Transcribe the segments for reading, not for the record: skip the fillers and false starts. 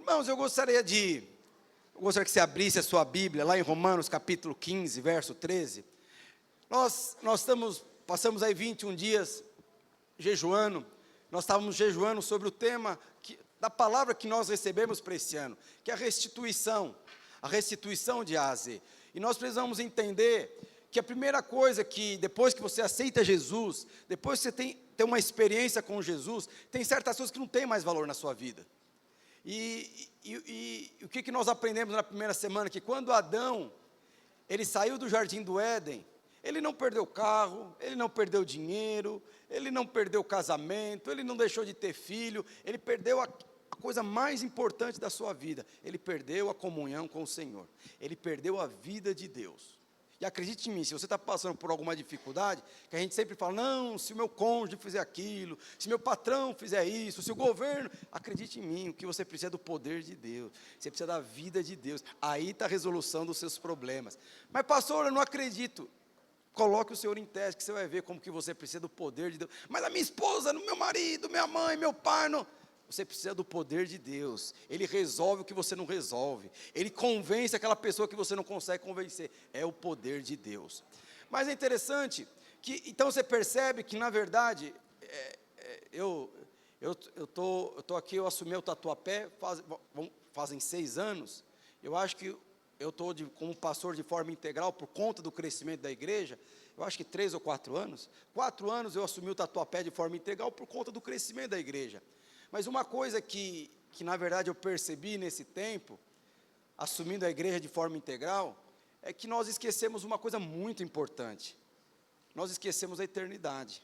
Irmãos, eu gostaria que você abrisse a sua Bíblia, lá em Romanos capítulo 15, verso 13. Nós passamos aí 21 dias jejuando, nós estávamos jejuando sobre o tema da palavra que nós recebemos para esse ano, que é a restituição de A a Z. E nós precisamos entender que a primeira coisa que, depois que você aceita Jesus, depois que você tem uma experiência com Jesus, tem certas coisas que não têm mais valor na sua vida. E o que nós aprendemos na primeira semana? Que quando Adão, ele saiu do jardim do Éden, ele não perdeu carro, ele não perdeu dinheiro, ele não perdeu casamento, ele não deixou de ter filho, ele perdeu a coisa mais importante da sua vida, ele perdeu a comunhão com o Senhor, ele perdeu a vida de Deus. E acredite em mim, se você está passando por alguma dificuldade, que a gente sempre fala, não, se o meu cônjuge fizer aquilo, se meu patrão fizer isso, se o governo, acredite em mim, o que você precisa é do poder de Deus, você precisa da vida de Deus, aí está a resolução dos seus problemas. Mas pastor, eu não acredito. Coloque o Senhor em teste, que você vai ver como que você precisa do poder de Deus. Mas a minha esposa, meu marido, minha mãe, meu pai, não. Você precisa do poder de Deus. Ele resolve o que você não resolve. Ele convence aquela pessoa que você não consegue convencer. É o poder de Deus. Mas é interessante que, então você percebe que, na verdade, eu tô aqui, eu assumi o Tatuapé, fazem 6 anos. Eu acho que eu estou como pastor de forma integral por conta do crescimento da igreja, eu acho que 3 ou 4 anos. 4 anos eu assumi o Tatuapé de forma integral por conta do crescimento da igreja. Mas uma coisa que na verdade eu percebi nesse tempo, assumindo a igreja de forma integral, é que nós esquecemos uma coisa muito importante. Nós esquecemos a eternidade.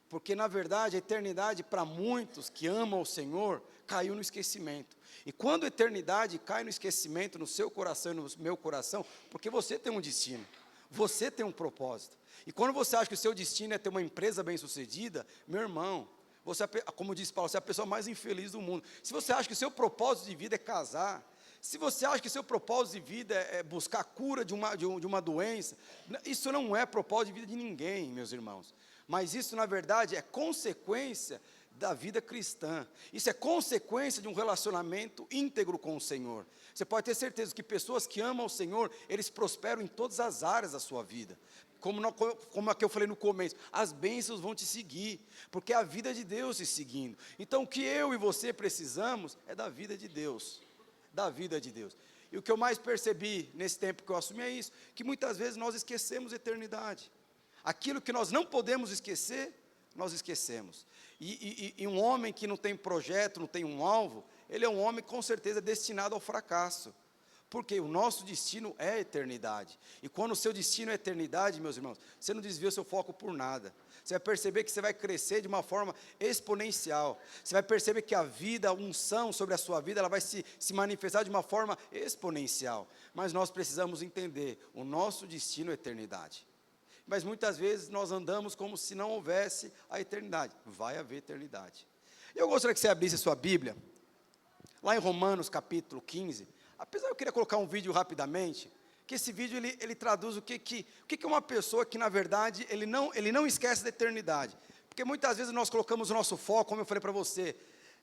Porque na verdade a eternidade para muitos que amam o Senhor, caiu no esquecimento. E quando a eternidade cai no esquecimento, no seu coração e no meu coração, porque você tem um destino, você tem um propósito. E quando você acha que o seu destino é ter uma empresa bem-sucedida, meu irmão, você, como diz Paulo, você é a pessoa mais infeliz do mundo. Se você acha que o seu propósito de vida é casar, se você acha que o seu propósito de vida é buscar a cura de uma doença, isso não é propósito de vida de ninguém, meus irmãos. Mas isso, na verdade, é consequência da vida cristã. Isso é consequência de um relacionamento íntegro com o Senhor. Você pode ter certeza que pessoas que amam o Senhor, eles prosperam em todas as áreas da sua vida. Como aqui eu falei no começo, as bênçãos vão te seguir, porque é a vida de Deus te seguindo. Então, o que eu e você precisamos é da vida de Deus, da vida de Deus. E o que eu mais percebi nesse tempo que eu assumi é isso, que muitas vezes nós esquecemos a eternidade. Aquilo que nós não podemos esquecer, nós esquecemos. E um homem que não tem projeto, não tem um alvo, ele é um homem com certeza destinado ao fracasso. Porque o nosso destino é a eternidade. E quando o seu destino é a eternidade, meus irmãos, você não desvia o seu foco por nada. Você vai perceber que você vai crescer de uma forma exponencial. Você vai perceber que a vida, a unção sobre a sua vida, ela vai se manifestar de uma forma exponencial. Mas nós precisamos entender, o nosso destino é a eternidade. Mas muitas vezes nós andamos como se não houvesse a eternidade. Vai haver eternidade. Eu gostaria que você abrisse a sua Bíblia, lá em Romanos capítulo 15. Apesar eu queria colocar um vídeo rapidamente, que esse vídeo ele traduz o que é uma pessoa que na verdade ele não esquece da eternidade. Porque muitas vezes nós colocamos o nosso foco, como eu falei para você,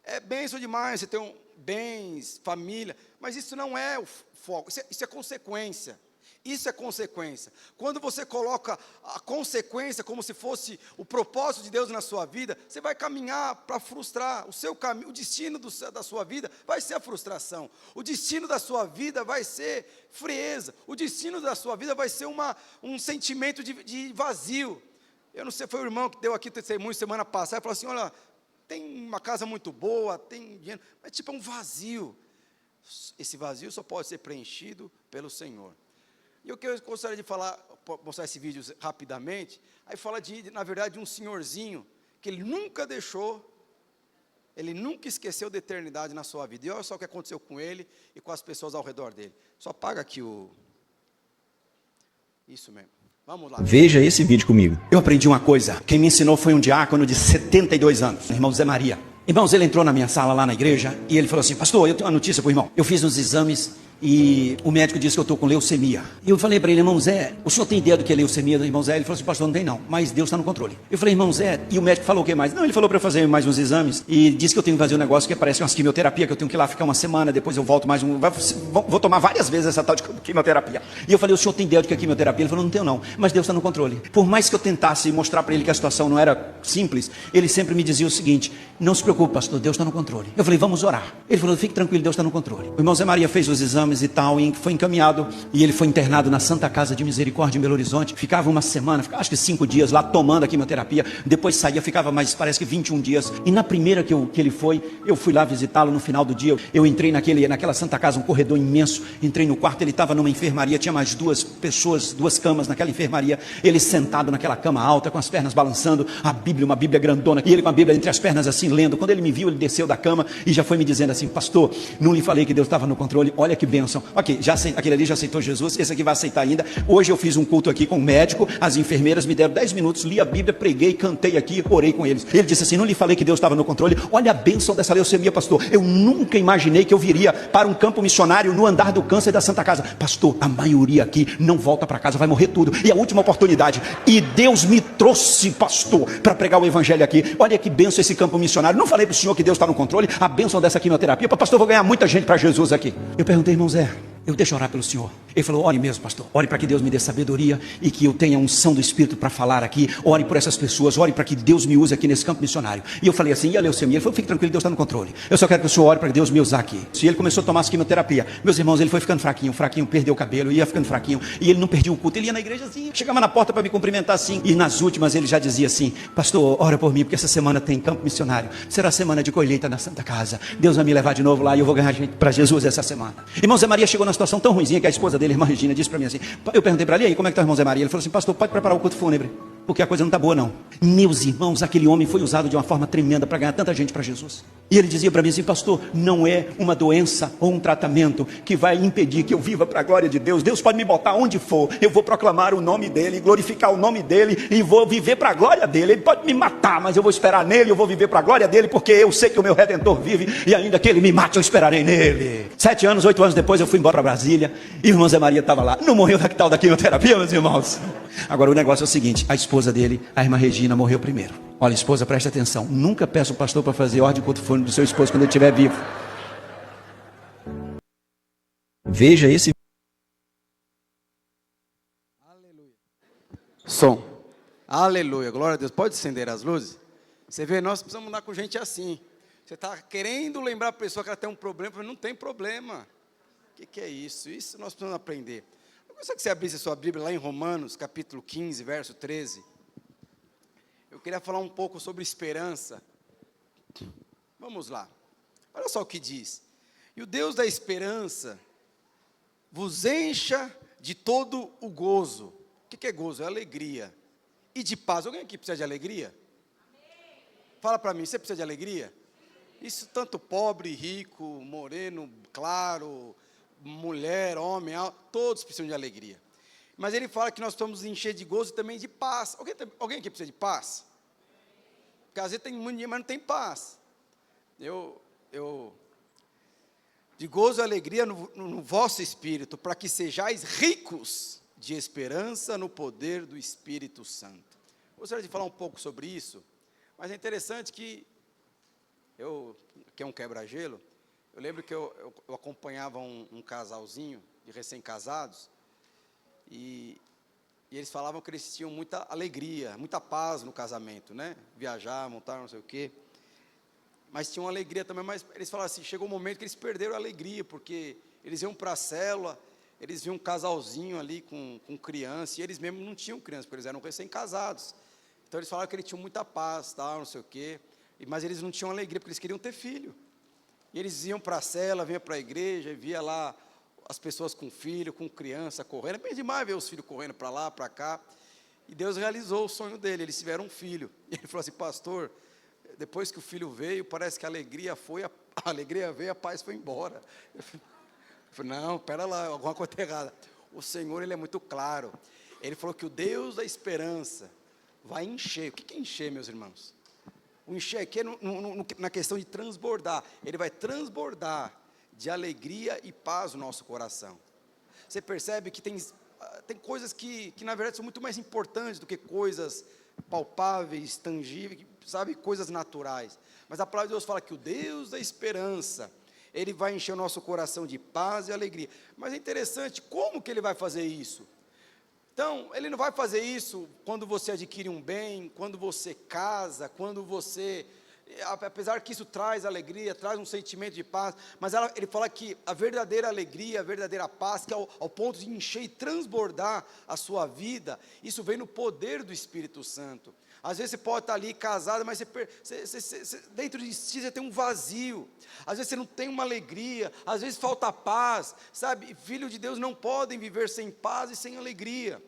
é bênção demais, você tem bens, família, mas isso não é o foco, isso é consequência. Isso é consequência. Quando você coloca a consequência como se fosse o propósito de Deus na sua vida, você vai caminhar para frustrar. O seu caminho, o destino da sua vida vai ser a frustração. O destino da sua vida vai ser frieza. O destino da sua vida vai ser um sentimento de vazio. Eu não sei, foi o irmão que deu aqui testemunho semana passada, e falou assim, olha, tem uma casa muito boa, tem dinheiro, mas tipo é um vazio. Esse vazio só pode ser preenchido pelo Senhor. E o que eu gostaria de falar, mostrar esse vídeo rapidamente, aí fala na verdade, de um senhorzinho, que ele nunca esqueceu da eternidade na sua vida. E olha só o que aconteceu com ele e com as pessoas ao redor dele. Só apaga aqui isso mesmo. Vamos lá. Veja esse vídeo comigo. Eu aprendi uma coisa. Quem me ensinou foi um diácono de 72 anos, irmão Zé Maria. Irmãos, ele entrou na minha sala lá na igreja e ele falou assim, pastor, eu tenho uma notícia para o irmão. Eu fiz uns exames e o médico disse que eu estou com leucemia. E eu falei para ele, irmão Zé, o senhor tem ideia do que é leucemia, irmão Zé? Ele falou assim, pastor, não tem não, mas Deus está no controle. Eu falei, irmão Zé, e o médico falou o que mais? Não, ele falou para eu fazer mais uns exames e disse que eu tenho que fazer um negócio que parece umas quimioterapia, que eu tenho que ir lá ficar uma semana, depois eu volto mais vou tomar várias vezes essa tal de quimioterapia. E eu falei, o senhor tem ideia do que é quimioterapia? Ele falou, não tenho não, mas Deus está no controle. Por mais que eu tentasse mostrar para ele que a situação não era simples, ele sempre me dizia o seguinte, não se preocupe, pastor, Deus está no controle. Eu falei, vamos orar. Ele falou, fique tranquilo, Deus está no controle. O irmão Zé Maria fez os exames e tal, e foi encaminhado, e ele foi internado na Santa Casa de Misericórdia em Belo Horizonte. Ficava uma semana, acho que 5 dias lá tomando a quimioterapia, depois saía, ficava mais, parece que 21 dias. E na primeira que ele foi, eu fui lá visitá-lo no final do dia. Eu entrei naquela Santa Casa, um corredor imenso, entrei no quarto, ele estava numa enfermaria, tinha mais 2 pessoas, 2 camas naquela enfermaria, ele sentado naquela cama alta, com as pernas balançando, a Bíblia, uma Bíblia grandona, e ele com a Bíblia entre as pernas assim, lendo. Quando ele me viu, ele desceu da cama e já foi me dizendo assim, pastor, não lhe falei que Deus estava no controle, olha que bênção. Ok, aquele ali já aceitou Jesus, esse aqui vai aceitar ainda. Hoje eu fiz um culto aqui com o médico, as enfermeiras me deram 10 minutos, li a Bíblia, preguei, cantei aqui, orei com eles. Ele disse assim, não lhe falei que Deus estava no controle, olha a bênção dessa leucemia, pastor, eu nunca imaginei que eu viria para um campo missionário no andar do câncer da Santa Casa. Pastor, a maioria aqui não volta para casa, vai morrer tudo, e a última oportunidade, e Deus me trouxe, pastor, para pregar o evangelho aqui. Olha que bênção esse campo missionário. Não falei para o senhor que Deus está no controle, a bênção dessa quimioterapia, pastor, eu vou ganhar muita gente para Jesus aqui. Eu perguntei, irmão Zé, deixa eu orar pelo senhor. Ele falou, ore mesmo, pastor, ore para que Deus me dê sabedoria e que eu tenha unção do Espírito para falar aqui, ore por essas pessoas, ore para que Deus me use aqui nesse campo missionário. E eu falei assim, e a leucemia? Ele falou, fique tranquilo, Deus está no controle, eu só quero que o senhor ore para que Deus me usar aqui. E ele começou a tomar essa quimioterapia, meus irmãos, ele foi ficando fraquinho, perdeu o cabelo, ia ficando fraquinho, e ele não perdia o culto, ele ia na igreja assim, chegava na porta para me cumprimentar assim, e nas últimas ele já dizia assim, pastor, ora por mim, porque essa semana tem campo missionário, será semana de colheita na Santa Casa, Deus vai me levar de novo lá e eu vou ganhar gente para Jesus essa semana. Irmão Zé Maria chegou numa situação tão ruimzinha que a esposa dele, irmã Regina, disse para mim assim, eu perguntei para ele, aí como é que está o irmão Zé Maria? Ele falou assim, pastor, pode preparar o culto fúnebre, porque a coisa não está boa não. Meus irmãos, aquele homem foi usado de uma forma tremenda para ganhar tanta gente para Jesus. E ele dizia para mim assim, pastor, não é uma doença ou um tratamento que vai impedir que eu viva para a glória de Deus. Deus pode me botar onde for, eu vou proclamar o nome dele, glorificar o nome dele e vou viver para a glória dele. Ele pode me matar, mas eu vou esperar nele, eu vou viver para a glória dele, porque eu sei que o meu Redentor vive e ainda que ele me mate, eu esperarei nele. 7 anos, 8 anos depois eu fui embora para Brasília e o irmão Zé Maria estava lá. Não morreu da tal da quimioterapia, meus irmãos. Agora o negócio é o seguinte, a esposa dele, a irmã Regina, morreu primeiro. Olha, esposa, presta atenção, nunca peça o pastor para fazer ordem de culto fúnebre do seu esposo quando ele estiver vivo. Veja esse. Aleluia. Som. Aleluia, glória a Deus. Pode acender as luzes? Você vê, nós precisamos andar com gente assim. Você está querendo lembrar a pessoa que ela tem um problema, mas não tem problema. O que é isso? Isso nós precisamos aprender. Eu gostaria que você abrisse a sua Bíblia lá em Romanos, capítulo 15, verso 13. Eu queria falar um pouco sobre esperança. Vamos lá. Olha só o que diz. E o Deus da esperança vos encha de todo o gozo. O que é gozo? É alegria. E de paz. Alguém aqui precisa de alegria? Fala para mim, você precisa de alegria? Isso tanto pobre, rico, moreno, claro, mulher, homem, todos precisam de alegria. Mas ele fala que nós precisamos encher de gozo e também de paz. Alguém aqui precisa de paz? Porque às vezes tem muito dinheiro, mas não tem paz. De gozo e alegria no vosso espírito, para que sejais ricos de esperança no poder do Espírito Santo. Gostaria de falar um pouco sobre isso, mas é interessante que que é um quebra-gelo, eu lembro que eu acompanhava um casalzinho de recém-casados, e eles falavam que eles tinham muita alegria, muita paz no casamento, né? Viajar, montar, não sei o quê. Mas tinham alegria também, mas eles falavam assim, chegou um momento que eles perderam a alegria, porque eles iam para a célula, eles viam um casalzinho ali com criança, e eles mesmos não tinham criança, porque eles eram recém-casados. Então eles falavam que eles tinham muita paz, tal, não sei o quê, mas eles não tinham alegria, porque eles queriam ter filho. E eles iam para a célula, vinham para a igreja, e via lá as pessoas com filho, com criança, correndo. É bem demais ver os filhos correndo para lá, para cá. E Deus realizou o sonho dele, eles tiveram um filho. E ele falou assim, pastor, depois que o filho veio, parece que a alegria veio, a paz foi embora. Eu falei, não, pera lá, alguma coisa errada. O Senhor, ele é muito claro. Ele falou que o Deus da esperança vai encher. O que é encher, meus irmãos? O encher aqui é na questão de transbordar. Ele vai transbordar de alegria e paz no nosso coração. Você percebe que tem coisas que na verdade são muito mais importantes do que coisas palpáveis, tangíveis, sabe, coisas naturais. Mas a palavra de Deus fala que o Deus da esperança, Ele vai encher o nosso coração de paz e alegria. Mas é interessante, como que Ele vai fazer isso? Então, Ele não vai fazer isso quando você adquire um bem, quando você casa, quando você... Apesar que isso traz alegria, traz um sentimento de paz, mas Ele fala que a verdadeira alegria, a verdadeira paz, que é ao ponto de encher e transbordar a sua vida, isso vem no poder do Espírito Santo. Às vezes você pode estar ali casado, mas dentro de si você tem um vazio. Às vezes você não tem uma alegria, às vezes falta paz, sabe? Filhos de Deus não podem viver sem paz e sem alegria.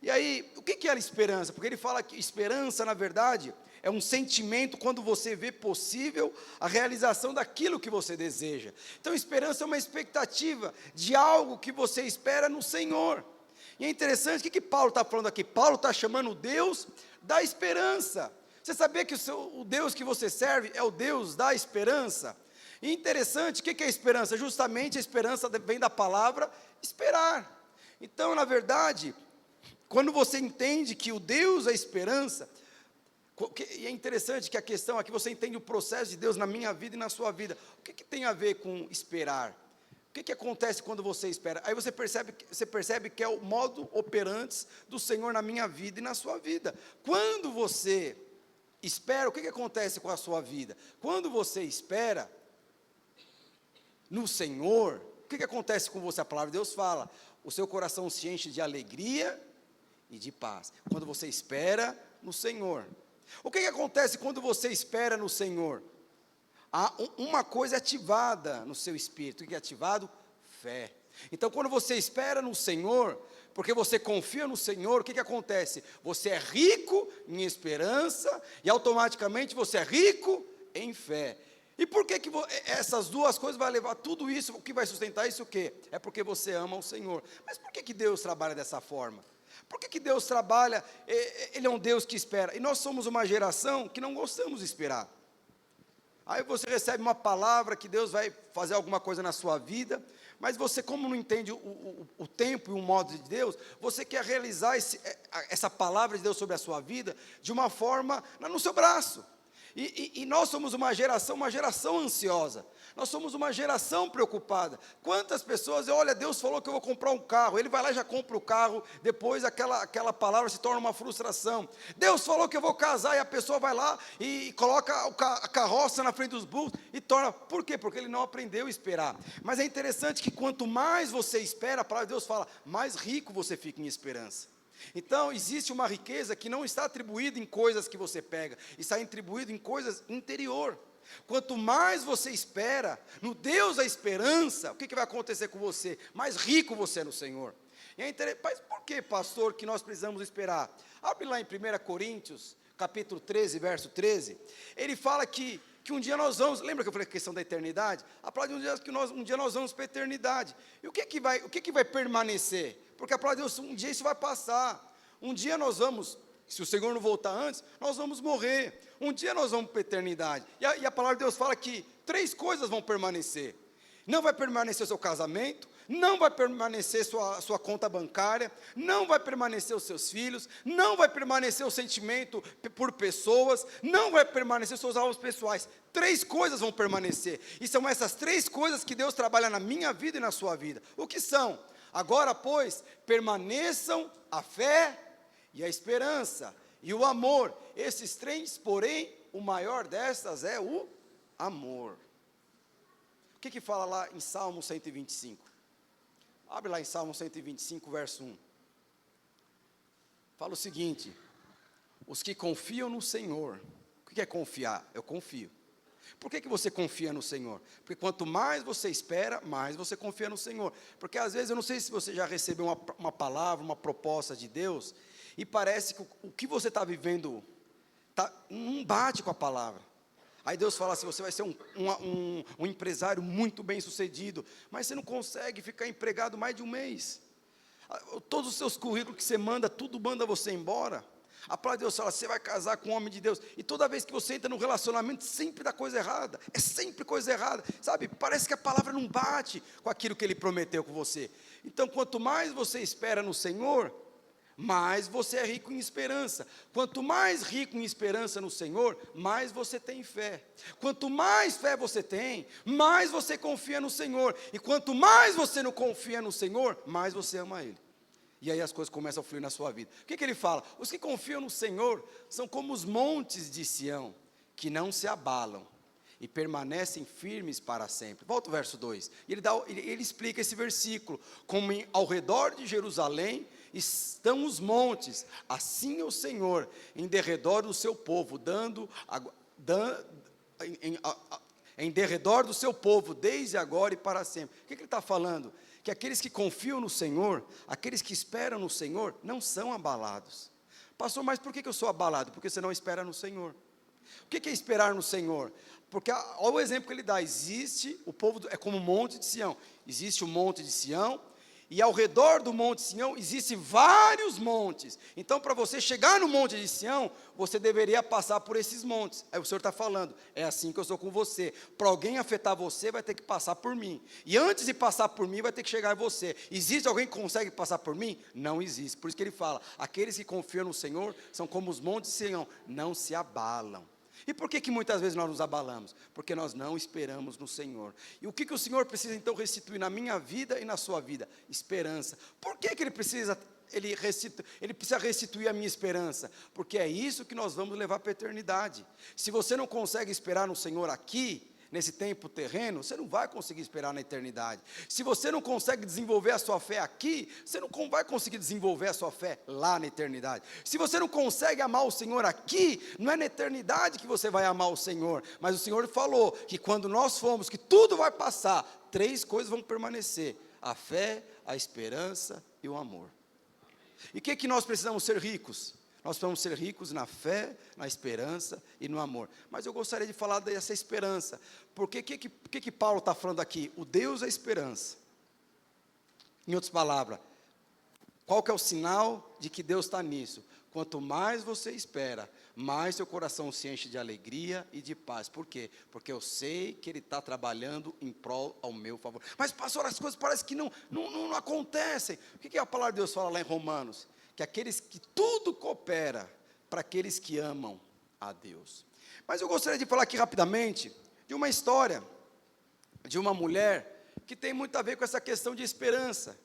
E aí, o que é a esperança? Porque ele fala que esperança, na verdade, é um sentimento quando você vê possível a realização daquilo que você deseja. Então, esperança é uma expectativa de algo que você espera no Senhor. E é interessante, o que Paulo está falando aqui? Paulo está chamando o Deus da esperança. Você sabia que o Deus que você serve é o Deus da esperança? E interessante, o que é a esperança? Justamente a esperança vem da palavra esperar. Então, na verdade, quando você entende que o Deus da esperança, e é interessante que a questão aqui, você entende o processo de Deus na minha vida e na sua vida. O que tem a ver com esperar? O que acontece quando você espera? Aí você percebe que é o modo operante do Senhor na minha vida e na sua vida. Quando você espera, o que acontece com a sua vida? Quando você espera no Senhor, o que acontece com você? A palavra de Deus fala, o seu coração se enche de alegria e de paz. Quando você espera no Senhor. O que acontece quando você espera no Senhor? Há uma coisa ativada no seu espírito. O que é ativado? Fé. Então, quando você espera no Senhor, porque você confia no Senhor, o que acontece? Você é rico em esperança e automaticamente você é rico em fé. E por que essas duas coisas vai levar tudo isso? O que vai sustentar isso o quê? É porque você ama o Senhor. Mas por que Deus trabalha dessa forma? Por que Deus trabalha? Ele é um Deus que espera. E nós somos uma geração que não gostamos de esperar. Aí você recebe uma palavra que Deus vai fazer alguma coisa na sua vida, mas você, como não entende o tempo e o modo de Deus, você quer realizar essa palavra de Deus sobre a sua vida de uma forma no seu braço. E nós somos uma geração ansiosa. Nós somos uma geração preocupada. Quantas pessoas, olha, Deus falou que eu vou comprar um carro, ele vai lá e já compra o carro, depois aquela palavra se torna uma frustração. Deus falou que eu vou casar, e a pessoa vai lá e coloca a carroça na frente dos burros, e torna, por quê? Porque ele não aprendeu a esperar. Mas é interessante que quanto mais você espera, a palavra de Deus fala, mais rico você fica em esperança. Então, existe uma riqueza que não está atribuída em coisas que você pega, está atribuída em coisas interior. Quanto mais você espera no Deus da esperança, o que vai acontecer com você? Mais rico você é no Senhor. E é interessante, mas por que, pastor, que nós precisamos esperar? Abre lá em 1 Coríntios, capítulo 13, verso 13. Ele fala que um dia nós vamos, lembra que eu falei a questão da eternidade? A palavra de Deus que um dia nós vamos para a eternidade. E o que vai permanecer? Porque a palavra de Deus, um dia isso vai passar. Um dia nós vamos, se o Senhor não voltar antes, nós vamos morrer. Um dia nós vamos para a eternidade. E a palavra de Deus fala que 3 coisas vão permanecer. Não vai permanecer o seu casamento, não vai permanecer sua conta bancária, não vai permanecer os seus filhos, não vai permanecer o sentimento por pessoas, não vai permanecer os seus alvos pessoais. 3 coisas vão permanecer. E são essas 3 coisas que Deus trabalha na minha vida e na sua vida. O que são? Agora, pois, permaneçam a fé e a esperança e o amor. Esses 3, porém, o maior destas é o amor. O que fala lá em Salmo 125? Abre lá em Salmo 125, verso 1. Fala o seguinte: os que confiam no Senhor. O que é confiar? Eu confio. Por que você confia no Senhor? Porque quanto mais você espera, mais você confia no Senhor. Porque às vezes, eu não sei se você já recebeu uma palavra, uma proposta de Deus, e parece que o que você está vivendo não bate com a palavra. Aí Deus fala assim, você vai ser um empresário muito bem sucedido, mas você não consegue ficar empregado mais de um mês. Todos os seus currículos que você manda, tudo manda você embora. A palavra de Deus fala, você vai casar com um homem de Deus, e toda vez que você entra num relacionamento, sempre dá coisa errada, é sempre coisa errada, sabe, parece que a palavra não bate com aquilo que Ele prometeu com você. Então, quanto mais você espera no Senhor, mais você é rico em esperança. Quanto mais rico em esperança no Senhor, mais você tem fé. Quanto mais fé você tem, mais você confia no Senhor. E quanto mais você não confia no Senhor, mais você ama Ele. E aí as coisas começam a fluir na sua vida. O que Ele fala? Os que confiam no Senhor são como os montes de Sião, que não se abalam e permanecem firmes para sempre. Volta ao verso 2. Ele explica esse versículo. Como ao redor de Jerusalém estão os montes, assim é o Senhor em derredor do seu povo, em derredor do seu povo, desde agora e para sempre. O que Ele está falando? Que aqueles que confiam no Senhor, aqueles que esperam no Senhor, não são abalados. Pastor, mas por que eu sou abalado? Porque você não espera no Senhor. O que é esperar no Senhor? Porque olha o exemplo que ele dá, existe, o povo é como o monte de Sião, existe o monte de Sião, e ao redor do monte de Sião existem vários montes. Então, para você chegar no monte de Sião, você deveria passar por esses montes. Aí o Senhor está falando, é assim que eu sou com você. Para alguém afetar você, vai ter que passar por mim. E antes de passar por mim, vai ter que chegar em você. Existe alguém que consegue passar por mim? Não existe. Por isso que ele fala, aqueles que confiam no Senhor, são como os montes de Sião, não se abalam. E por que muitas vezes nós nos abalamos? Porque nós não esperamos no Senhor. E o que o Senhor precisa então restituir na minha vida e na sua vida? Esperança. Por que Ele precisa restituir a minha esperança? Porque é isso que nós vamos levar para a eternidade. Se você não consegue esperar no Senhor aqui, nesse tempo terreno, você não vai conseguir esperar na eternidade. Se você não consegue desenvolver a sua fé aqui, você não vai conseguir desenvolver a sua fé lá na eternidade. Se você não consegue amar o Senhor aqui, não é na eternidade que você vai amar o Senhor, mas o Senhor falou que quando nós formos, que tudo vai passar, 3 coisas vão permanecer: a fé, a esperança e o amor. E o que nós precisamos ser ricos? Nós vamos ser ricos na fé, na esperança e no amor. Mas eu gostaria de falar dessa esperança, porque o que Paulo está falando aqui? O Deus é esperança. Em outras palavras, qual que é o sinal de que Deus está nisso? Quanto mais você espera, mais seu coração se enche de alegria e de paz. Por quê? Porque eu sei que Ele está trabalhando em prol ao meu favor. Mas, pastor, as coisas parecem que não acontecem. O que a palavra de Deus fala lá em Romanos? Que tudo coopera para aqueles que amam a Deus. Mas eu gostaria de falar aqui rapidamente de uma história de uma mulher que tem muito a ver com essa questão de esperança,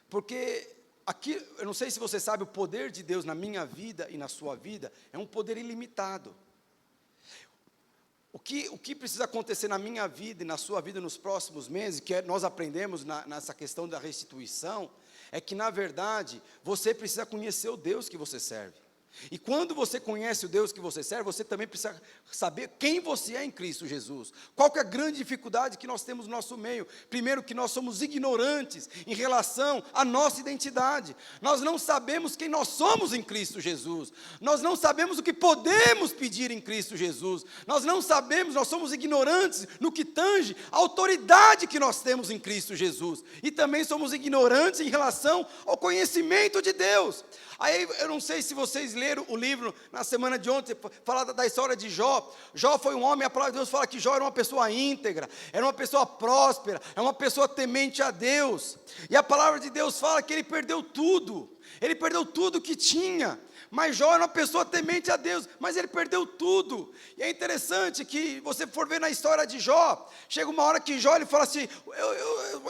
porque aqui, eu não sei se você sabe, o poder de Deus na minha vida e na sua vida é um poder ilimitado. O que precisa acontecer na minha vida e na sua vida nos próximos meses, que nós aprendemos nessa questão da restituição, é que, na verdade, você precisa conhecer o Deus que você serve. E quando você conhece o Deus que você serve, você também precisa saber quem você é em Cristo Jesus. Qual que é a grande dificuldade que nós temos no nosso meio? Primeiro, que nós somos ignorantes em relação à nossa identidade. Nós não sabemos quem nós somos em Cristo Jesus. Nós não sabemos o que podemos pedir em Cristo Jesus. Nós não sabemos, nós somos ignorantes no que tange a autoridade que nós temos em Cristo Jesus. E também somos ignorantes em relação ao conhecimento de Deus. Aí, eu não sei se vocês leram o livro na semana de ontem, fala da história de Jó. Jó foi um homem, a palavra de Deus fala que Jó era uma pessoa íntegra, era uma pessoa próspera, era uma pessoa temente a Deus. E a palavra de Deus fala que ele perdeu tudo que tinha. Mas Jó era uma pessoa temente a Deus, mas ele perdeu tudo. E é interessante que você for ver na história de Jó, chega uma hora que Jó ele fala assim,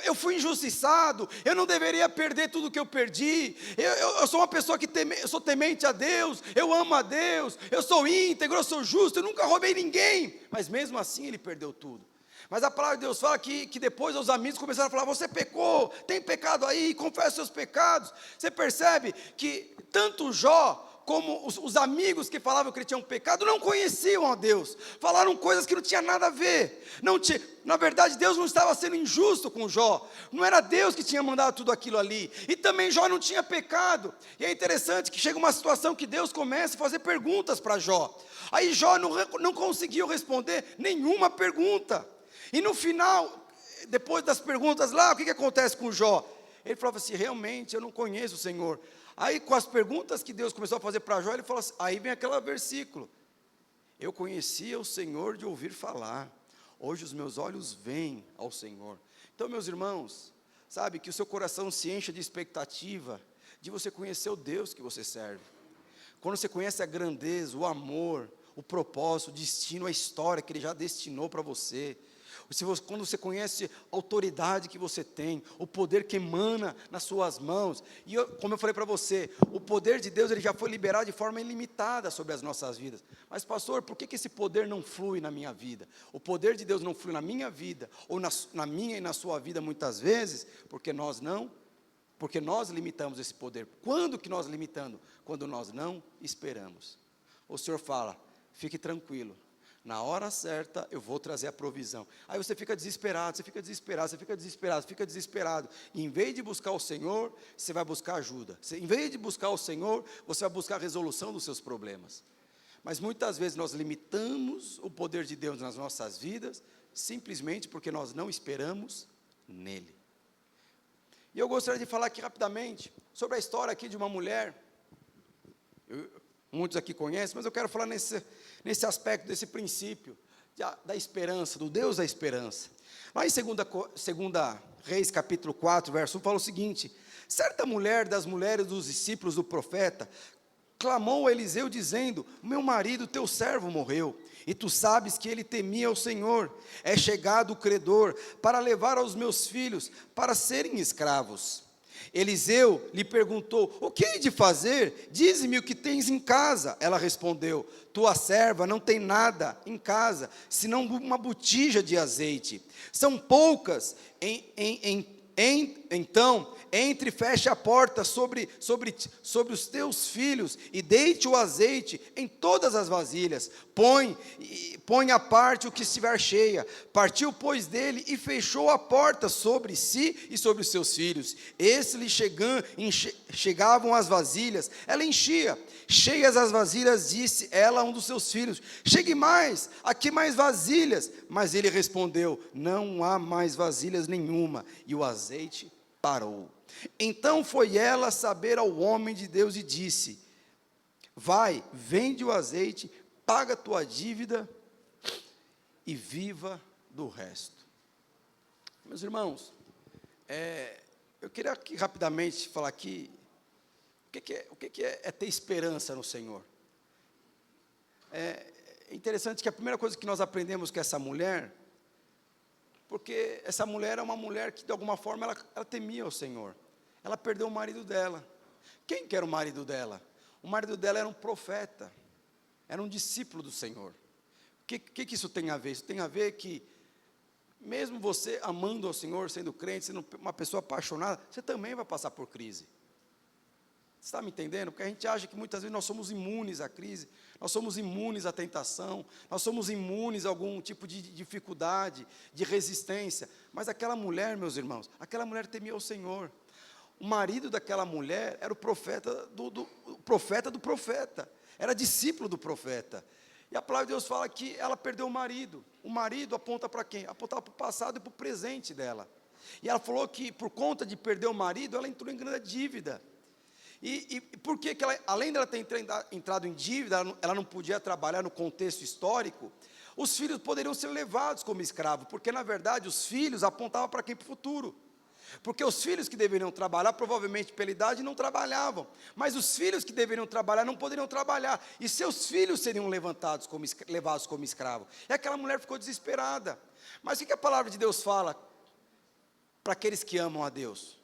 eu fui injustiçado, eu não deveria perder tudo que eu perdi, eu sou uma pessoa eu sou temente a Deus, eu amo a Deus, eu sou íntegro, eu sou justo, eu nunca roubei ninguém, mas mesmo assim ele perdeu tudo. Mas a palavra de Deus fala que depois os amigos começaram a falar, você pecou, tem pecado aí, confessa seus pecados. Você percebe que tanto Jó como os amigos que falavam que ele tinha um pecado, não conheciam a Deus, falaram coisas que não tinham nada a ver, na verdade Deus não estava sendo injusto com Jó, não era Deus que tinha mandado tudo aquilo ali, e também Jó não tinha pecado, e é interessante que chega uma situação que Deus começa a fazer perguntas para Jó, aí Jó não conseguiu responder nenhuma pergunta, e no final, depois das perguntas lá, o que acontece com Jó? Ele falava assim, realmente, eu não conheço o Senhor. Aí, com as perguntas que Deus começou a fazer para Jó, ele falou assim, aí vem aquele versículo, eu conhecia o Senhor de ouvir falar, hoje os meus olhos veem ao Senhor. Então, meus irmãos, sabe, que o seu coração se encha de expectativa, de você conhecer o Deus que você serve. Quando você conhece a grandeza, o amor, o propósito, o destino, a história que Ele já destinou para você, quando você conhece a autoridade que você tem, o poder que emana nas suas mãos, e como eu falei para você, o poder de Deus ele já foi liberado de forma ilimitada sobre as nossas vidas. Mas pastor, por que esse poder não flui na minha vida? O poder de Deus não flui na minha vida, ou na minha e na sua vida muitas vezes, porque nós limitamos esse poder. Quando que nós limitamos? Quando nós não esperamos. O Senhor fala, fique tranquilo, na hora certa eu vou trazer a provisão. Aí você fica desesperado, e em vez de buscar o Senhor, você vai buscar ajuda. Em vez de buscar o Senhor, você vai buscar a resolução dos seus problemas. Mas muitas vezes nós limitamos o poder de Deus nas nossas vidas, simplesmente porque nós não esperamos nele. E eu gostaria de falar aqui rapidamente sobre a história aqui de uma mulher, muitos aqui conhecem, mas eu quero falar nesse aspecto, desse princípio, da esperança, do Deus da esperança. Lá em 2 Reis, capítulo 4, verso 1, fala o seguinte, certa mulher das mulheres dos discípulos do profeta, clamou a Eliseu dizendo, meu marido, teu servo morreu, e tu sabes que ele temia o Senhor, é chegado o credor, para levar aos meus filhos, para serem escravos. Eliseu lhe perguntou, o que hei de fazer? Dize-me o que tens em casa. Ela respondeu, tua serva não tem nada em casa, senão uma botija de azeite. São poucas, então, entre e feche a porta sobre os teus filhos, e deite o azeite em todas as vasilhas, põe à parte o que estiver cheia. Partiu, pois, dele, e fechou a porta sobre si e sobre os seus filhos. Esses lhe chegavam as vasilhas, ela enchia. Cheias as vasilhas, disse ela a um dos seus filhos, chegue mais, aqui mais vasilhas. Mas ele respondeu, não há mais vasilhas nenhuma, e o azeite parou. Então foi ela saber ao homem de Deus e disse, vai, vende o azeite, paga a tua dívida e viva do resto. Meus irmãos, eu queria aqui, rapidamente falar aqui, o que é ter esperança no Senhor? É interessante que a primeira coisa que nós aprendemos com essa mulher, porque essa mulher é uma mulher que de alguma forma ela temia o Senhor, ela perdeu o marido dela. Quem que era o marido dela? O marido dela era um profeta, era um discípulo do Senhor. O que isso tem a ver? Isso tem a ver que, mesmo você amando ao Senhor, sendo crente, sendo uma pessoa apaixonada, você também vai passar por crise. Você está me entendendo? Porque a gente acha que muitas vezes nós somos imunes à crise, nós somos imunes à tentação, nós somos imunes a algum tipo de dificuldade, de resistência. Mas aquela mulher, meus irmãos, aquela mulher temia o Senhor. O marido daquela mulher era o profeta do profeta, era discípulo do profeta. E a palavra de Deus fala que ela perdeu o marido. O marido aponta para quem? Apontava para o passado e para o presente dela. E ela falou que por conta de perder o marido, ela entrou em grande dívida. E por que ela, além dela ter entrado em dívida, ela não podia trabalhar no contexto histórico? Os filhos poderiam ser levados como escravos, porque na verdade os filhos apontavam para quem? Para o futuro. Porque os filhos que deveriam trabalhar, provavelmente pela idade, não trabalhavam. Mas os filhos que deveriam trabalhar, não poderiam trabalhar. E seus filhos seriam levados como escravos. E aquela mulher ficou desesperada. Mas o que a palavra de Deus fala para aqueles que amam a Deus?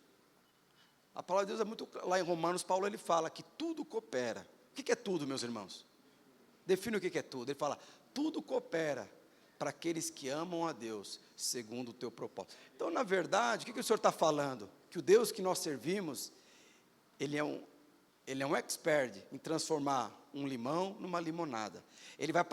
A palavra de Deus é muito, lá em Romanos, Paulo ele fala que tudo coopera. O que é tudo, meus irmãos? Define o que é tudo. Ele fala, tudo coopera para aqueles que amam a Deus, segundo o teu propósito. Então, na verdade, o que o Senhor está falando? Que o Deus que nós servimos, Ele é um expert em transformar um limão numa limonada. Ele vai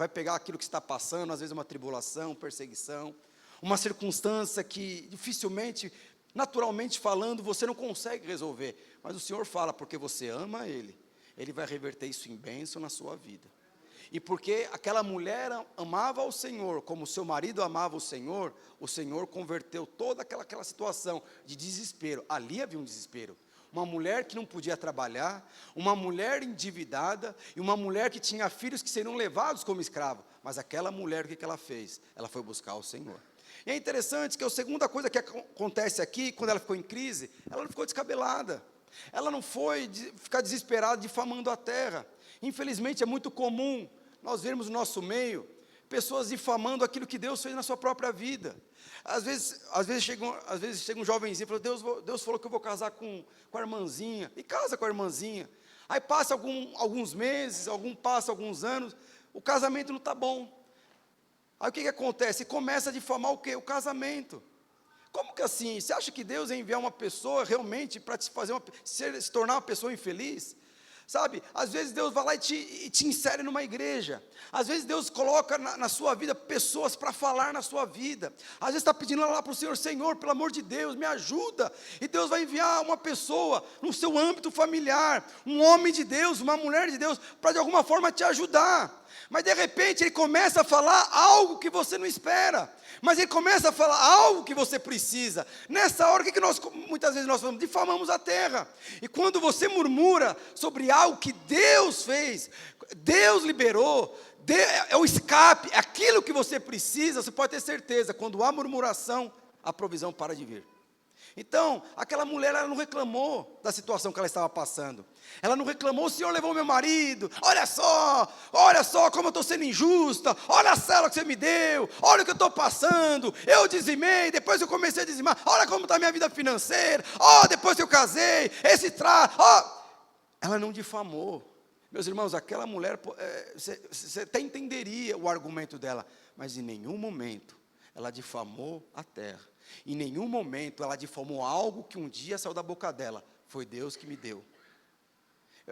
pegar aquilo que está passando, às vezes uma tribulação, perseguição, uma circunstância que dificilmente, naturalmente falando, você não consegue resolver, mas o Senhor fala, porque você ama Ele, Ele vai reverter isso em bênção na sua vida. E porque aquela mulher amava o Senhor, como seu marido amava o Senhor converteu toda aquela situação de desespero. Ali havia um desespero. Uma mulher que não podia trabalhar, uma mulher endividada, e uma mulher que tinha filhos que seriam levados como escravo. Mas aquela mulher, o que ela fez? Ela foi buscar o Senhor. E é interessante que a segunda coisa que acontece aqui, quando ela ficou em crise, ela não ficou descabelada. Ela não foi ficar desesperada, difamando a terra. Infelizmente é muito comum nós vermos no nosso meio pessoas difamando aquilo que Deus fez na sua própria vida. Às vezes chega um jovenzinho e fala, Deus falou que eu vou casar com a irmãzinha, e casa com a irmãzinha. Aí passa alguns meses, passa alguns anos, o casamento não está bom. Aí o que acontece? Começa a difamar o quê? O casamento. Como que assim? Você acha que Deus ia enviar uma pessoa realmente para te fazer se tornar uma pessoa infeliz? Sabe, às vezes Deus vai lá e te insere numa igreja. Às vezes Deus coloca na sua vida pessoas para falar na sua vida. Às vezes está pedindo lá para o Senhor, Senhor, pelo amor de Deus, me ajuda. E Deus vai enviar uma pessoa no seu âmbito familiar, um homem de Deus, uma mulher de Deus, para de alguma forma te ajudar. Mas de repente ele começa a falar algo que você não espera. Mas ele começa a falar algo que você precisa. Nessa hora, o que muitas vezes nós falamos? Difamamos a terra. E quando você murmura sobre algo que Deus fez, Deus liberou, é o escape, é aquilo que você precisa, você pode ter certeza, quando há murmuração, a provisão para de vir. Então, aquela mulher, ela não reclamou da situação que ela estava passando. Ela não reclamou, o Senhor levou meu marido, olha só como eu estou sendo injusta, olha a célula que você me deu, olha o que eu estou passando, eu dizimei, depois eu comecei a dizimar, olha como está a minha vida financeira, depois que eu casei, ela não difamou. Meus irmãos, aquela mulher, você até entenderia o argumento dela, mas em nenhum momento ela difamou a terra. Em nenhum momento ela difamou algo que um dia saiu da boca dela. Foi Deus que me deu.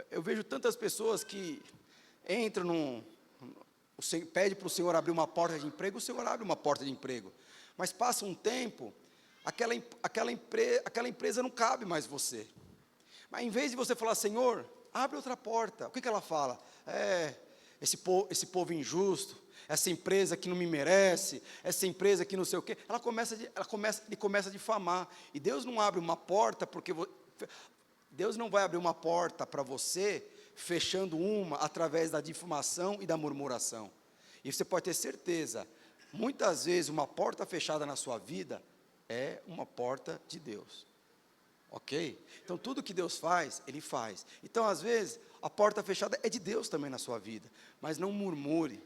Eu vejo tantas pessoas que entram pede para o Senhor abrir uma porta de emprego, o Senhor abre uma porta de emprego. Mas passa um tempo, aquela empresa não cabe mais você. Mas em vez de você falar, Senhor, abre outra porta. O que ela fala? Esse povo injusto, essa empresa que não me merece, essa empresa que não sei o quê, ele começa a difamar. E Deus não abre uma porta, Deus não vai abrir uma porta para você, fechando uma através da difamação e da murmuração. E você pode ter certeza, muitas vezes uma porta fechada na sua vida é uma porta de Deus. Ok? Então tudo que Deus faz, Ele faz. Então às vezes a porta fechada é de Deus também na sua vida. Mas não murmure,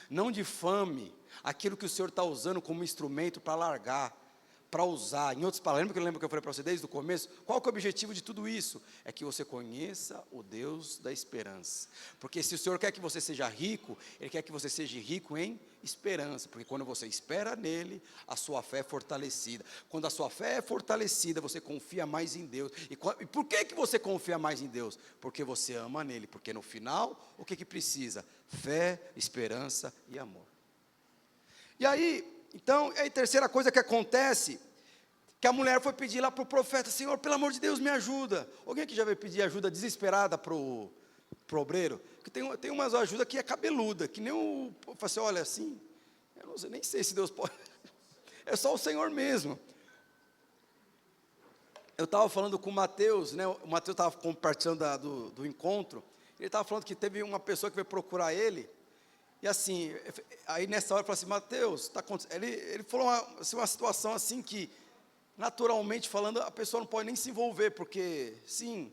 não difame aquilo que o Senhor está usando como instrumento para largar, para usar. Em outras palavras, lembra que eu falei para você desde o começo? Qual que é o objetivo de tudo isso? É que você conheça o Deus da esperança. Porque se o Senhor quer que você seja rico, Ele quer que você seja rico em esperança. Porque quando você espera nele, a sua fé é fortalecida. Quando a sua fé é fortalecida, você confia mais em Deus. E por que você confia mais em Deus? Porque você ama nele. Porque no final, o que precisa? Fé, esperança e amor. E aí, então, é a terceira coisa que acontece, que a mulher foi pedir lá para o profeta, Senhor, pelo amor de Deus, me ajuda. Alguém aqui já veio pedir ajuda desesperada para o obreiro? Porque tem umas ajuda que é cabeluda, que nem fala assim, olha assim, eu não sei, nem sei se Deus pode, é só o Senhor mesmo. Eu estava falando com o Mateus, né? O Mateus estava compartilhando do encontro, ele estava falando que teve uma pessoa que veio procurar ele, e assim, aí nessa hora eu falei assim, Mateus, está acontecendo? Ele falou uma situação assim que, naturalmente falando, a pessoa não pode nem se envolver, porque, sim,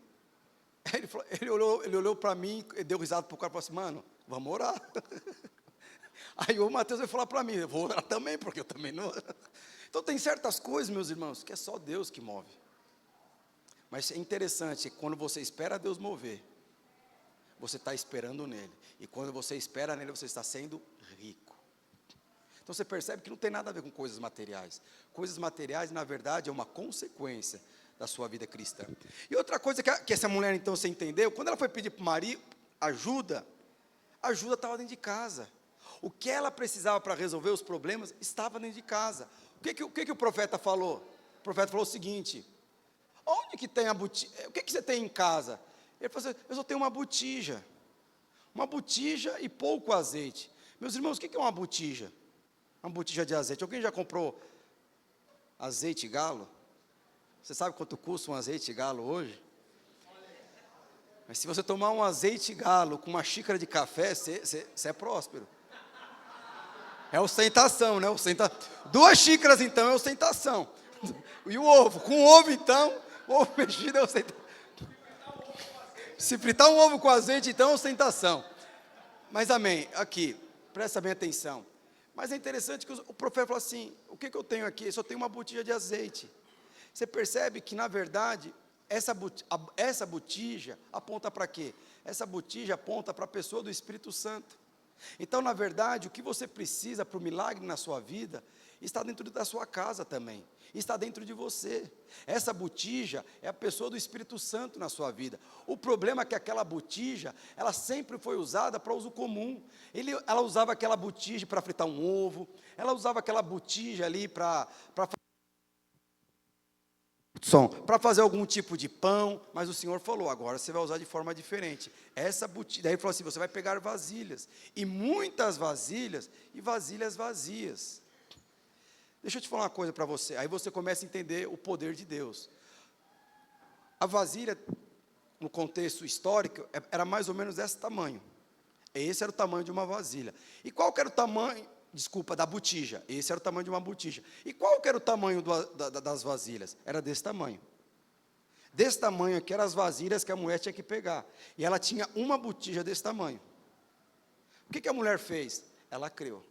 ele olhou para mim, deu risada para o cara e falou assim, mano, vamos orar. Aí o Mateus vai falar para mim, eu vou orar também, porque eu também não. Então tem certas coisas, meus irmãos, que é só Deus que move. Mas é interessante, quando você espera Deus mover, você está esperando nele. E quando você espera nele, você está sendo rico. Então você percebe que não tem nada a ver com coisas materiais. Coisas materiais, na verdade, é uma consequência da sua vida cristã. E outra coisa que essa mulher, então, você entendeu, quando ela foi pedir para o marido ajuda, a ajuda estava dentro de casa. O que ela precisava para resolver os problemas estava dentro de casa. O que o profeta falou? O profeta falou o seguinte, onde que tem a botija? O que você tem em casa? Ele falou assim, eu só tenho uma botija uma botija e pouco azeite. Meus irmãos, o que é uma botija? Uma botija de azeite. Alguém já comprou azeite galo? Você sabe quanto custa um azeite galo hoje? Mas se você tomar um azeite galo com uma xícara de café, você é próspero. É ostentação, né? 2 xícaras, então, é ostentação. E o ovo? Com ovo, então, o ovo mexido é ostentação. Se fritar um ovo com azeite, então, é ostentação. Mas amém, aqui, presta bem atenção. Mas é interessante que o profeta falou assim, o que eu tenho aqui? Eu só tenho uma botija de azeite. Você percebe que, na verdade, essa botija aponta para quê? Essa botija aponta para a pessoa do Espírito Santo. Então, na verdade, o que você precisa para o milagre na sua vida, está dentro da sua casa também, está dentro de você. Essa botija é a pessoa do Espírito Santo na sua vida. O problema é que aquela botija, ela sempre foi usada para uso comum. Ela usava aquela botija para fritar um ovo, ela usava aquela botija ali para fazer algum tipo de pão, mas o Senhor falou, agora você vai usar de forma diferente. Essa botija, daí ele falou assim, você vai pegar vasilhas, e muitas vasilhas, e vasilhas vazias. Deixa eu te falar uma coisa para você, aí você começa a entender o poder de Deus. A vasilha, no contexto histórico, era mais ou menos desse tamanho. Esse era o tamanho de uma vasilha. E qual que era o tamanho, da botija? Esse era o tamanho de uma botija. E qual que era o tamanho das vasilhas? Era desse tamanho. Desse tamanho aqui eram as vasilhas que a mulher tinha que pegar. E ela tinha uma botija desse tamanho. O que a mulher fez? Ela creu.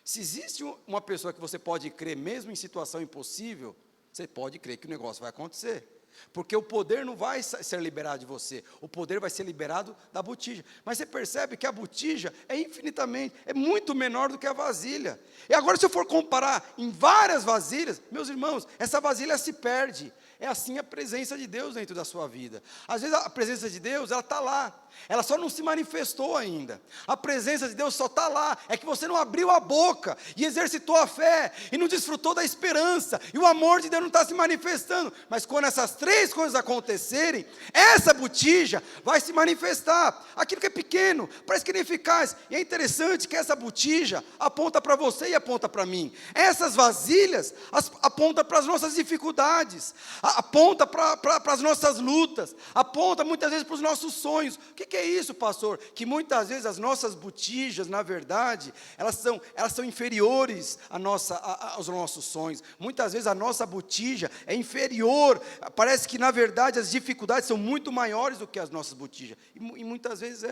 Se existe uma pessoa que você pode crer, mesmo em situação impossível, você pode crer que o negócio vai acontecer. Porque o poder não vai ser liberado de você, o poder vai ser liberado da botija. Mas você percebe que a botija é muito menor do que a vasilha. E agora, se eu for comparar em várias vasilhas, meus irmãos, essa vasilha se perde. É assim a presença de Deus dentro da sua vida. Às vezes a presença de Deus, ela está lá, ela só não se manifestou ainda. A presença de Deus só está lá, é que você não abriu a boca e exercitou a fé, e não desfrutou da esperança, e o amor de Deus não está se manifestando. Mas quando essas 3 coisas acontecerem, essa botija vai se manifestar. Aquilo que é pequeno, parece que é ineficaz, e é interessante que essa botija aponta para você e aponta para mim. Essas vasilhas apontam para as nossas dificuldades, aponta para as nossas lutas, aponta muitas vezes para os nossos sonhos. O que é isso, pastor? Que muitas vezes as nossas botijas, na verdade, elas são inferiores aos nossos sonhos. Muitas vezes a nossa botija é inferior, parece que na verdade as dificuldades são muito maiores do que as nossas botijas, e muitas vezes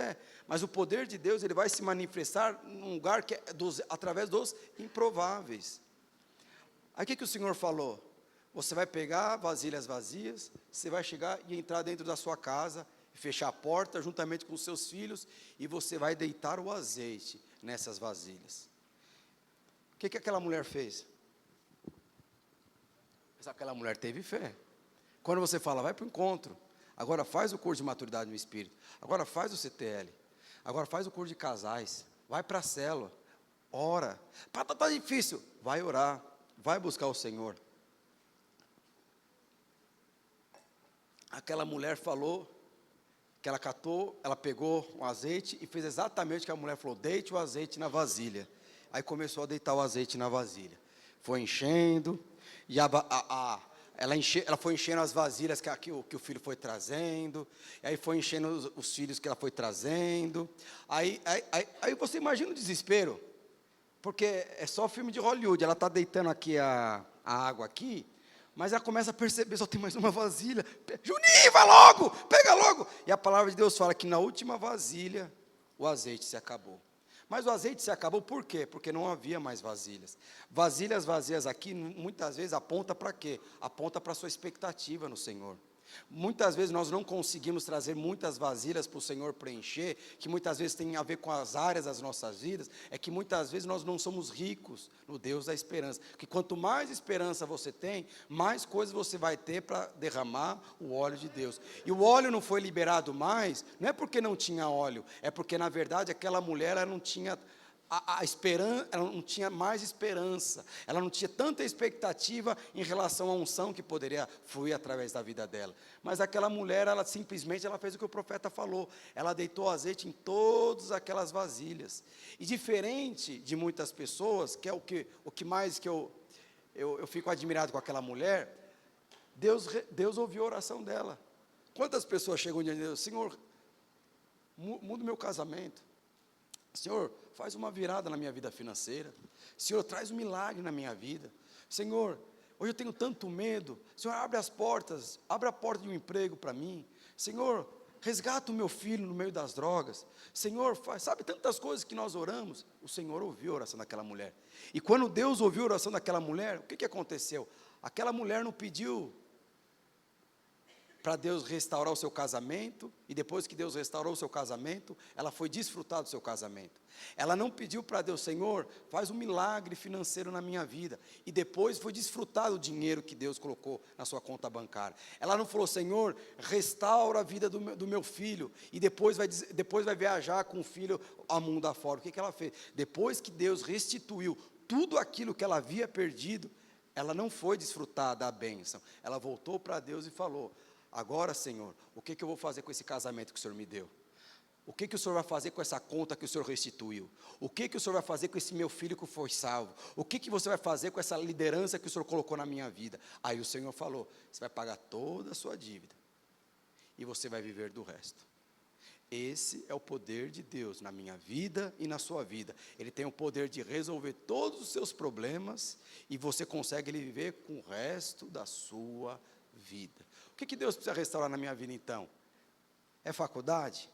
mas o poder de Deus, ele vai se manifestar num lugar que através dos improváveis. Aí o que o Senhor falou? Você vai pegar vasilhas vazias, você vai chegar e entrar dentro da sua casa, fechar a porta juntamente com os seus filhos, e você vai deitar o azeite nessas vasilhas. O que aquela mulher fez? Aquela mulher teve fé. Quando você fala, vai para o encontro, agora faz o curso de maturidade no Espírito, agora faz o CTL, agora faz o curso de casais, vai para a célula, ora, está difícil, vai orar, vai buscar o Senhor. Aquela mulher falou, que ela catou, ela pegou o azeite e fez exatamente o que a mulher falou, deite o azeite na vasilha. Aí começou a deitar o azeite na vasilha. Foi enchendo, e ela foi enchendo as vasilhas que o filho foi trazendo, e aí foi enchendo os filhos que ela foi trazendo. Aí você imagina o desespero, porque é só filme de Hollywood, ela está deitando aqui a água aqui, mas ela começa a perceber, só tem mais uma vasilha. Juninho, vai logo, pega logo. E a palavra de Deus fala que na última vasilha, o azeite se acabou. Mas o azeite se acabou por quê? Porque não havia mais vasilhas. Vasilhas vazias aqui, muitas vezes, aponta para quê? Aponta para a sua expectativa no Senhor. Muitas vezes nós não conseguimos trazer muitas vasilhas para o Senhor preencher, que muitas vezes tem a ver com as áreas das nossas vidas, é que muitas vezes nós não somos ricos no Deus da esperança, que quanto mais esperança você tem, mais coisas você vai ter para derramar o óleo de Deus. E o óleo não foi liberado mais, não é porque não tinha óleo, é porque na verdade aquela mulher ela não tinha a esperança, ela não tinha mais esperança, ela não tinha tanta expectativa em relação à unção que poderia fluir através da vida dela. Mas aquela mulher, ela simplesmente fez o que o profeta falou, ela deitou azeite em todas aquelas vasilhas. E diferente de muitas pessoas, que é o que mais que eu fico admirado com aquela mulher, Deus ouviu a oração dela. Quantas pessoas chegam diante de Deus, Senhor, muda o meu casamento, Senhor, faz uma virada na minha vida financeira, Senhor, traz um milagre na minha vida, Senhor, hoje eu tenho tanto medo, Senhor, abre a porta de um emprego para mim, Senhor, resgata o meu filho no meio das drogas, Senhor, sabe tantas coisas que nós oramos, o Senhor ouviu a oração daquela mulher, e quando Deus ouviu a oração daquela mulher, o que aconteceu? Aquela mulher não pediu para Deus restaurar o seu casamento, e depois que Deus restaurou o seu casamento, ela foi desfrutar do seu casamento. Ela não pediu para Deus, Senhor, faz um milagre financeiro na minha vida, e depois foi desfrutar do dinheiro que Deus colocou na sua conta bancária. Ela não falou, Senhor, restaura a vida do meu filho, e depois vai viajar com o filho ao mundo afora. O que ela fez? Depois que Deus restituiu tudo aquilo que ela havia perdido, ela não foi desfrutar da bênção, ela voltou para Deus e falou, agora, Senhor, o que eu vou fazer com esse casamento que o Senhor me deu? O que o Senhor vai fazer com essa conta que o Senhor restituiu? O que o Senhor vai fazer com esse meu filho que foi salvo? O que você vai fazer com essa liderança que o Senhor colocou na minha vida? Aí o Senhor falou, você vai pagar toda a sua dívida, e você vai viver do resto. Esse é o poder de Deus na minha vida e na sua vida. Ele tem o poder de resolver todos os seus problemas, e você consegue viver com o resto da sua vida. O que Deus precisa restaurar na minha vida então? É faculdade?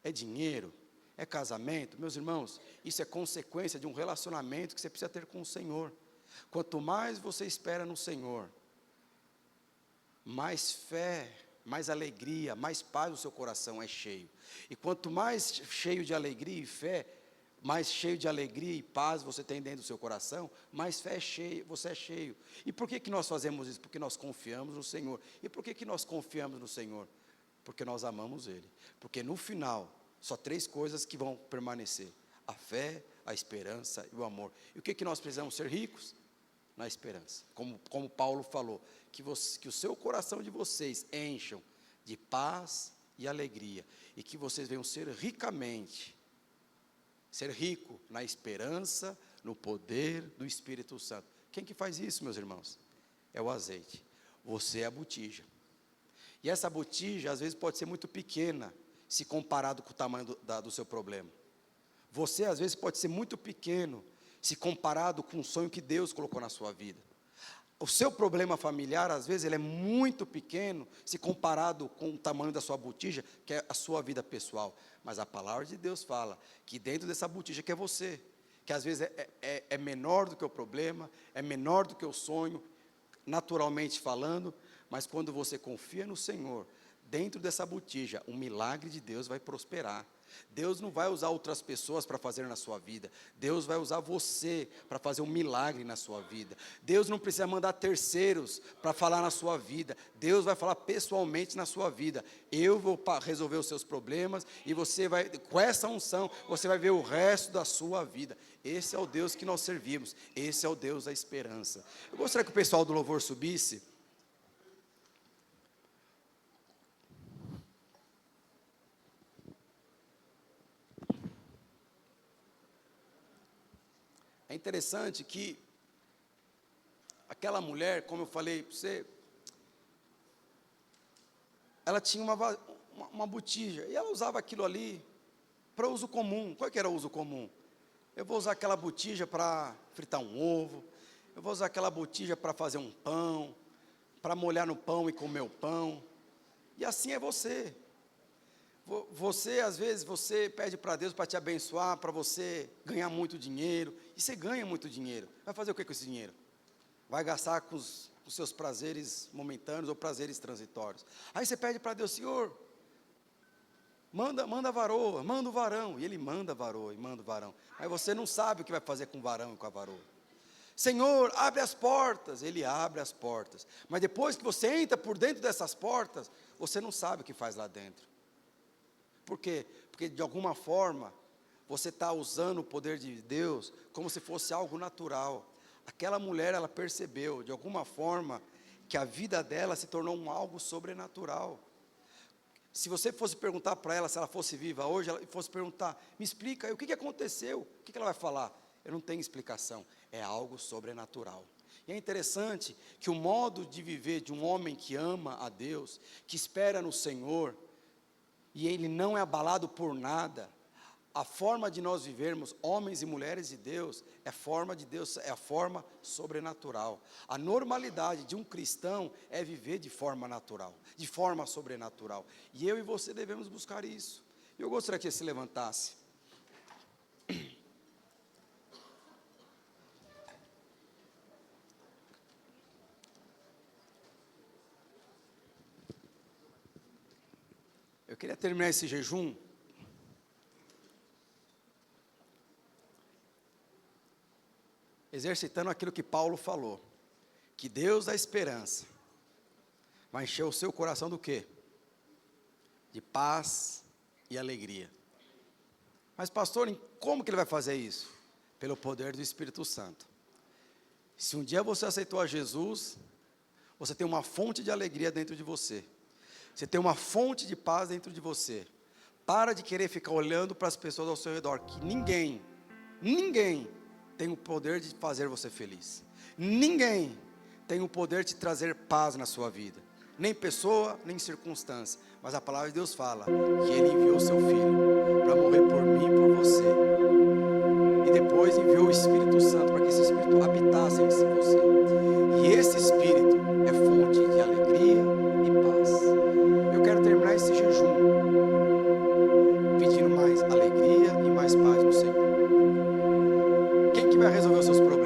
É dinheiro? É casamento? Meus irmãos, isso é consequência de um relacionamento que você precisa ter com o Senhor. Quanto mais você espera no Senhor, mais fé, mais alegria, mais paz o seu coração é cheio. E quanto mais cheio de alegria e fé, mais cheio de alegria e paz você tem dentro do seu coração, mais fé você é cheio. E por que nós fazemos isso? Porque nós confiamos no Senhor. E por que nós confiamos no Senhor? Porque nós amamos Ele. Porque no final, só 3 coisas que vão permanecer: a fé, a esperança e o amor. E o que nós precisamos ser ricos? Na esperança. Como Paulo falou, que o seu coração de vocês encham de paz e alegria, e que vocês venham ser rico na esperança, no poder do Espírito Santo. Quem que faz isso, meus irmãos? É o azeite. Você é a botija. E essa botija, às vezes, pode ser muito pequena, se comparado com o tamanho do seu problema. Você, às vezes, pode ser muito pequeno, se comparado com o sonho que Deus colocou na sua vida. O seu problema familiar, às vezes, ele é muito pequeno, se comparado com o tamanho da sua botija, que é a sua vida pessoal. Mas a palavra de Deus fala que dentro dessa botija que é você, que às vezes é menor do que o problema, é menor do que o sonho, naturalmente falando, mas quando você confia no Senhor, dentro dessa botija, um milagre de Deus vai prosperar. Deus não vai usar outras pessoas para fazer na sua vida. Deus vai usar você para fazer um milagre na sua vida. Deus não precisa mandar terceiros para falar na sua vida. Deus vai falar pessoalmente na sua vida. Eu vou resolver os seus problemas, e você vai, com essa unção, você vai ver o resto da sua vida. Esse é o Deus que nós servimos. Esse é o Deus da esperança. Eu gostaria que o pessoal do louvor subisse. É interessante que aquela mulher, como eu falei para você, ela tinha uma botija, e ela usava aquilo ali para uso comum. Qual que era o uso comum? Eu vou usar aquela botija para fritar um ovo, eu vou usar aquela botija para fazer um pão, para molhar no pão e comer o pão. E assim é você. Você, às vezes, você pede para Deus para te abençoar, para você ganhar muito dinheiro, e você ganha muito dinheiro. Vai fazer o que com esse dinheiro? Vai gastar com os seus prazeres momentâneos ou prazeres transitórios. Aí você pede para Deus, Senhor, manda varoa, manda o varão. E Ele manda varoa e manda o varão. Aí você não sabe o que vai fazer com o varão e com a varoa. Senhor, abre as portas. Ele abre as portas. Mas depois que você entra por dentro dessas portas, você não sabe o que faz lá dentro. Por quê? Porque de alguma forma você está usando o poder de Deus como se fosse algo natural. Aquela mulher, ela percebeu, de alguma forma, que a vida dela se tornou algo sobrenatural. Se você fosse perguntar para ela, se ela fosse viva hoje, ela fosse perguntar, me explica aí, o que aconteceu? O que ela vai falar? Eu não tenho explicação, é algo sobrenatural. E é interessante que o modo de viver de um homem que ama a Deus, que espera no Senhor, e ele não é abalado por nada, a forma de nós vivermos, homens e mulheres de Deus, é a forma de Deus, é a forma sobrenatural. A normalidade de um cristão é viver de forma natural, de forma sobrenatural. E eu e você devemos buscar isso. Eu gostaria que ele se levantasse. Eu queria terminar esse jejum exercitando aquilo que Paulo falou, que Deus da esperança vai encher o seu coração do quê? De paz e alegria. Mas pastor, como que ele vai fazer isso? Pelo poder do Espírito Santo. Se um dia você aceitou a Jesus, você tem uma fonte de alegria dentro de você. Você tem uma fonte de paz dentro de você. Para de querer ficar olhando para as pessoas ao seu redor, que ninguém tem o poder de fazer você feliz. Ninguém tem o poder de trazer paz na sua vida. Nem pessoa, nem circunstância. Mas a palavra de Deus fala que Ele enviou o seu Filho para morrer por mim e por você. E depois enviou o Espírito Santo para que esse Espírito habitasse em você. E esse Espírito é fonte de alegria e paz. Eu quero terminar esse jejum pedindo mais alegria e mais paz no Senhor. Quem que vai resolver os seus problemas?